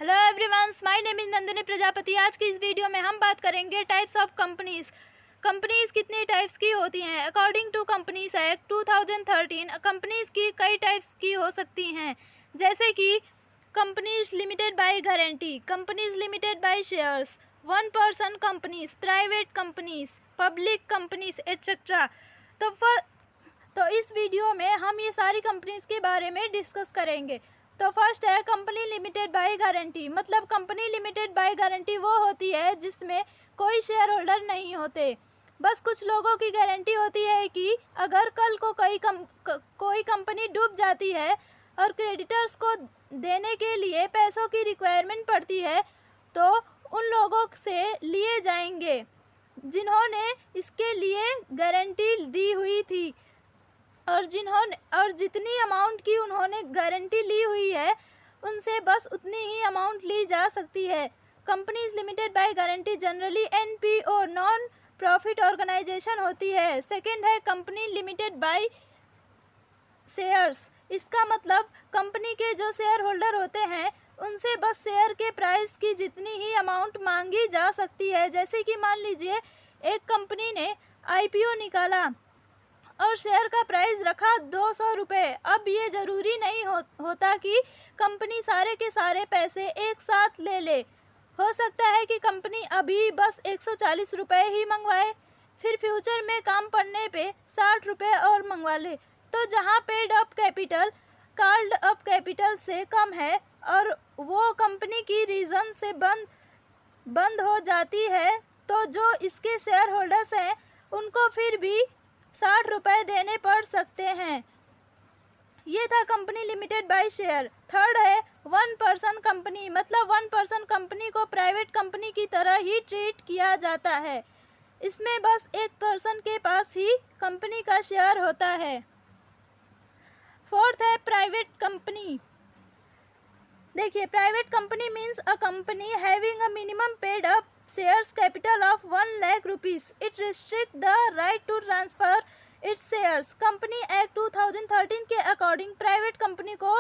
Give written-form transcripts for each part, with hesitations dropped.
Hello everyone, my name is Nandini Prajapati. आज की इस वीडियो में हम बात करेंगे टाइप्स ऑफ कंपनीज। कंपनीज कितनी टाइप्स की होती हैं? According to companies act 2013 companies की कई टाइप्स की हो सकती हैं, जैसे कि companies limited by guarantee, companies limited by shares, one person companies, private companies, public companies etcetera. तो इस वीडियो में हम ये सारी कंपनीज के बारे में डिस्कस करेंगे। तो फर्स्ट है कंपनी लिमिटेड बाय गारंटी। मतलब कंपनी लिमिटेड बाय गारंटी वो होती है जिसमें कोई शेयर होल्डर नहीं होते, बस कुछ लोगों की गारंटी होती है कि अगर कल को कोई कंपनी डूब जाती है और क्रेडिटर्स को देने के लिए पैसों की रिक्वायरमेंट पड़ती है तो उन लोगों से लिए जाएंगे जिन्होंने इसके लिए गारंटी दी हुई थी और जितनी अमाउंट की उन्होंने गारंटी ली हुई है उनसे बस उतनी ही अमाउंट ली जा सकती है। Companies limited by guarantee generally NPO non profit organization होती है। सेकंड है कंपनी लिमिटेड बाय शेयर्स। इसका मतलब कंपनी के जो शेयर होल्डर होते हैं उनसे बस शेयर के प्राइस की जितनी ही अमाउंट मांगी जा सकती है। जैसे कि मान लीजिए एक कंपनी ने आईपीओ निकाला और शेयर का प्राइस रखा 200 रुपये। अब ये ज़रूरी नहीं होता कि कंपनी सारे के सारे पैसे एक साथ ले। हो सकता है कि कंपनी अभी बस 140 रुपये ही मंगवाए, फिर फ्यूचर में काम पड़ने पे 60 रुपये और मंगवा ले। तो जहाँ paid up capital called up capital से कम है और वो कंपनी की रीज़न से बंद हो जाती है, तो जो इसके शेयर होल्डर्स हैं उनको फिर भी 60 रुपये देने पड़ सकते हैं। ये था company limited by share. Third है वन पर्सन कंपनी। मतलब वन पर्सन कंपनी को प्राइवेट कंपनी की तरह ही ट्रीट किया जाता है। इसमें बस एक पर्सन के पास ही कंपनी का शेयर होता है। फोर्थ है प्राइवेट कंपनी। देखिए, private company means a company having a minimum paid up shares capital of 1 lakh rupees. It restrict the right to transfer its shares. Company act 2013 के अकॉर्डिंग प्राइवेट कंपनी को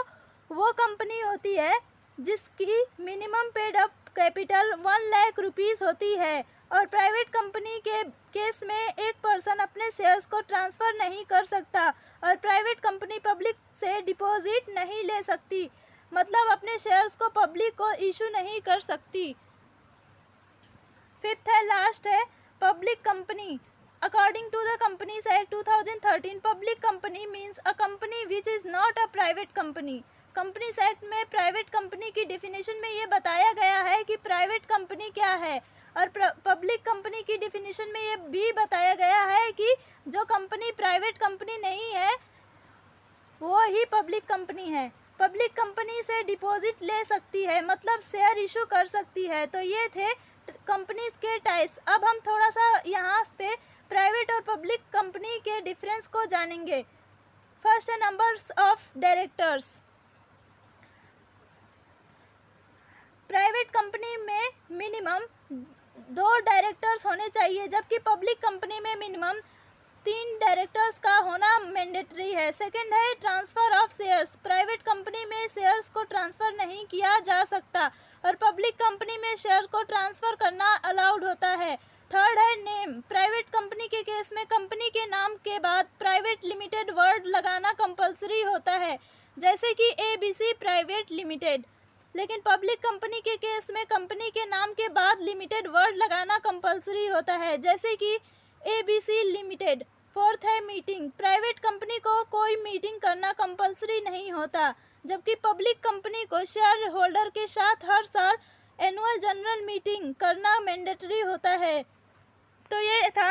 वो company होती है जिसकी minimum paid up capital 1 lakh rupees होती है, और private company के केस में एक पर्सन अपने शेयर्स को ट्रांसफ़र नहीं कर सकता, और प्राइवेट कंपनी पब्लिक से डिपॉजिट नहीं ले सकती। मतलब अपने शेयर्स को पब्लिक को इशू नहीं कर सकती। फिफ्थ है, लास्ट है public company. According to the companies act 2013 public company means a company which is not a private company. Companies act में प्राइवेट कंपनी की डिफिनीशन में ये बताया गया है कि प्राइवेट कंपनी क्या है, और पब्लिक कंपनी की डिफिनीशन में ये भी बताया गया है कि जो कंपनी प्राइवेट कंपनी नहीं है वो ही पब्लिक कंपनी है। पब्लिक कंपनी से डिपॉजिट ले सकती है, मतलब शेयर इशू कर सकती है। तो ये थे कंपनीज के टाइप्स। अब हम थोड़ा सा यहाँ पे प्राइवेट और पब्लिक कंपनी के डिफरेंस को जानेंगे। फर्स्ट है numbers of directors. Private company में मिनिमम 2 डायरेक्टर्स होने चाहिए, जबकि पब्लिक कंपनी में मिनिमम 3 डायरेक्टर्स का होना मैंडेटरी है। सेकंड है transfer of shares. Private company में शेयर्स को ट्रांसफ़र नहीं किया जा सकता और पब्लिक कंपनी में शेयर को ट्रांसफ़र करना अलाउड होता है। थर्ड है नेम। प्राइवेट कंपनी के केस में कंपनी के नाम के बाद प्राइवेट लिमिटेड वर्ड लगाना कंपलसरी होता है, जैसे कि ABC प्राइवेट लिमिटेड। लेकिन पब्लिक कंपनी के केस में कंपनी के नाम के बाद लिमिटेड वर्ड लगाना कंपलसरी होता है, जैसे कि ABC लिमिटेड। फोर्थ है मीटिंग। प्राइवेट कंपनी को कोई मीटिंग करना कंपलसरी नहीं होता, जबकि पब्लिक कंपनी को शेयर होल्डर के साथ हर साल एनुअल जनरल मीटिंग करना मैंडेटरी होता है। तो ये था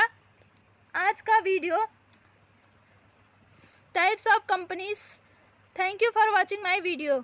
आज का video, types of companies. Thank you for watching my video.